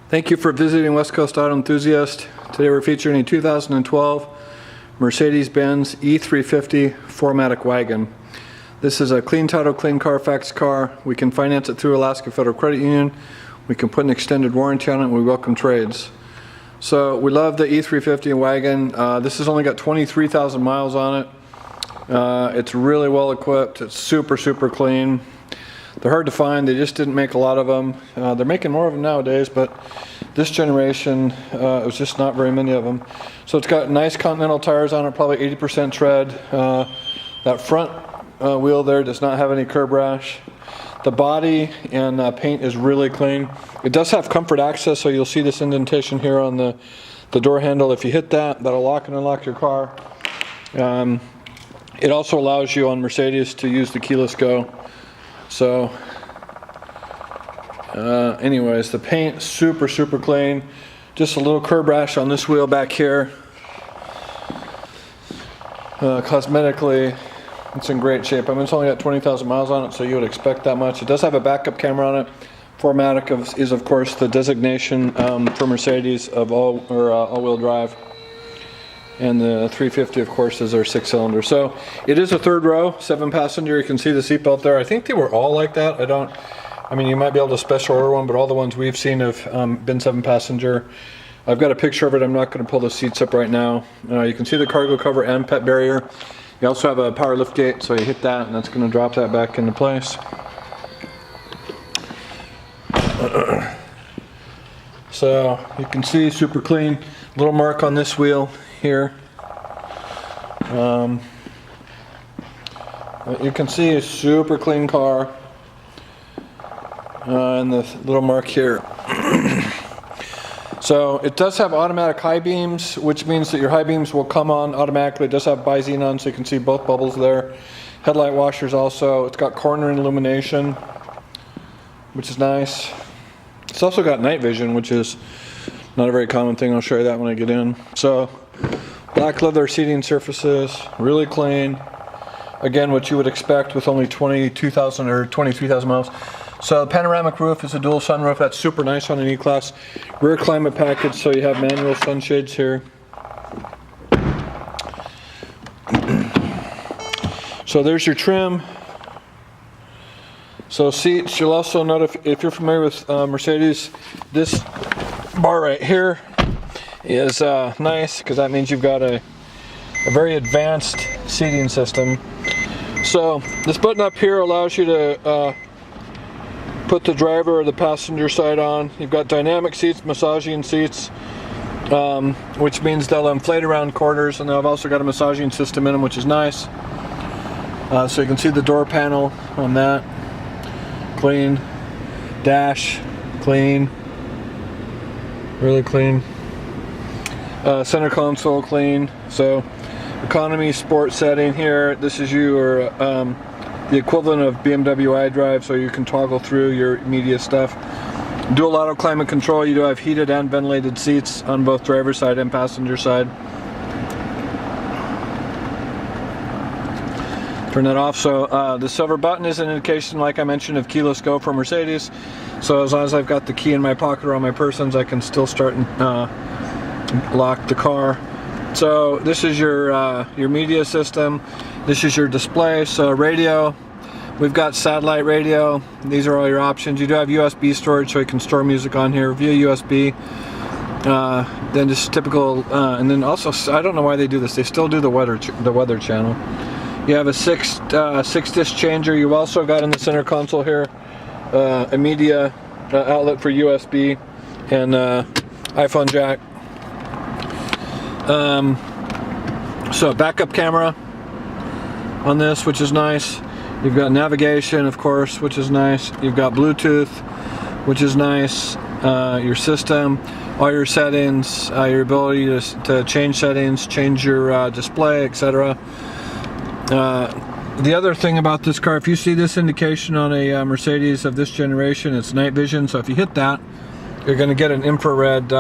Thank you for visiting West Coast Auto Enthusiast. Today we're featuring a 2012 Mercedes-Benz E350 4Matic Wagon. This is a clean title, clean Carfax car. We can finance it through Alaska Federal Credit Union. We can put an extended warranty on it, and we welcome trades. So we love the E350 Wagon. This has only got 23,000 miles on it. It's really well equipped. It's super clean. They're hard to find. They just didn't make a lot of them. They're making more of them nowadays, but this generation, it was just not very many of them. So it's got nice Continental tires on it, probably 80% tread. That front wheel there does not have any curb rash. The body and paint is really clean. It does have comfort access, so you'll see this indentation here on the door handle. If you hit that, that'll lock and unlock your car. It also allows you on Mercedes to use the keyless go. So anyways, the paint super clean. Just a little curb rash on this wheel back here. Cosmetically, it's in great shape. I mean, it's only got 20,000 miles on it, so you would expect that much. It does have a backup camera on it. 4Matic is of course the designation for Mercedes of all-wheel drive. And the 350, of course, is our 6-cylinder. So it is a third row, 7-passenger. You can see the seatbelt there. I think they were all like that. I mean, you might be able to special order one, but all the ones we've seen have been 7-passenger. I've got a picture of it. I'm not going to pull the seats up right now. You can see the cargo cover and pet barrier. You also have a power lift gate, so you hit that, and that's going to drop that back into place. So you can see super clean. Little mark on this wheel here. You can see a super clean car, and the little mark here. So it does have automatic high beams, which means that your high beams will come on automatically. It does have bi-xenon, so you can see both bubbles there. Headlight washers also. It's got corner illumination, which is nice. It's also got night vision, which is not a very common thing. I'll show you that when I get in. So black leather seating surfaces, really clean. Again, what you would expect with only 22,000 or 23,000 miles. So the panoramic roof is a dual sunroof. That's super nice on an E-Class. Rear climate package, so you have manual sunshades here. So there's your trim. So seats, you'll also note if you're familiar with Mercedes, this bar right here is nice, because that means you've got a very advanced seating system. So this button up here allows you to put the driver or the passenger side on. You've got dynamic seats, massaging seats, which means they'll inflate around corners, and they've also got a massaging system in them, which is nice. So you can see the door panel on that. Clean. Dash, clean. Really clean. Center console, clean. So economy, sport setting here. This is your the equivalent of BMW iDrive, so you can toggle through your media stuff. Dual auto climate control. You do have heated and ventilated seats on both driver's side and passenger side. Turn that off. So the silver button is an indication, like I mentioned, of keyless go for Mercedes. So as long as I've got the key in my pocket or on my persons, I can still start and lock the car. So this is your media system. This is your display. So radio, we've got satellite radio. These are all your options. You do have USB storage, so you can store music on here via USB. Then just typical, and then also, I don't know why they do this. They still do the weather channel. You have a six disc changer. You've also got in the center console here a media outlet for USB and iPhone jack. So backup camera on this, which is nice. You've got navigation, of course, which is nice. You've got Bluetooth, which is nice. Your system, all your settings, your ability to change settings, change your display, etc. The other thing about this car, if you see this indication on a Mercedes of this generation, it's night vision. So if you hit that, you're going to get an infrared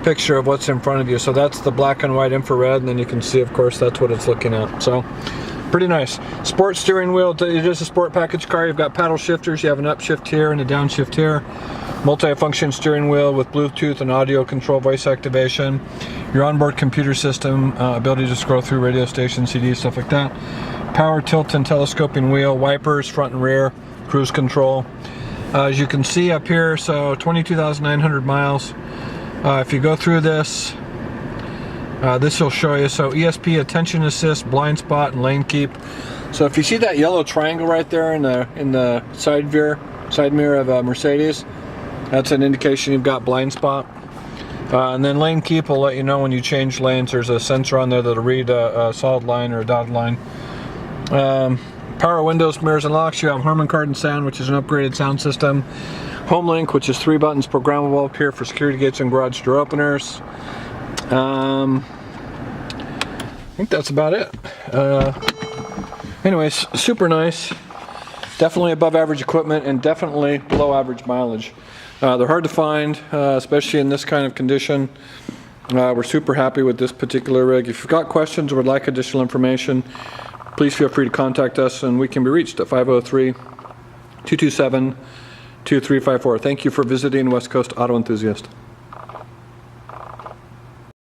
picture of what's in front of you. So that's the black and white infrared, and then you can see, of course, that's what it's looking at. So Pretty nice. Sport steering wheel. It is a sport package car. You've got paddle shifters. You have an upshift here and a downshift here. Multi-function steering wheel with Bluetooth and audio control, voice activation. Your onboard computer system, ability to scroll through radio stations, CDs, stuff like that. Power tilt and telescoping wheel, wipers, front and rear, cruise control. As you can see up here, so 22,900 miles. If you go through this, this will show you. So ESP, attention assist, blind spot, and lane keep. So if you see that yellow triangle right there in the side mirror of a Mercedes, that's an indication you've got blind spot. And then lane keep will let you know when you change lanes. There's a sensor on there that'll read a solid line or a dotted line. Power windows, mirrors, and locks. You have Harman Kardon Sound, which is an upgraded sound system. Home Link, which is 3 buttons programmable up here for security gates and garage door openers. I think that's about it. Anyways, super nice. Definitely above average equipment and definitely below average mileage. They're hard to find, especially in this kind of condition. We're super happy with this particular rig. If you've got questions or would like additional information, please feel free to contact us, and we can be reached at 503-227-2354. Thank you for visiting West Coast Auto Enthusiast.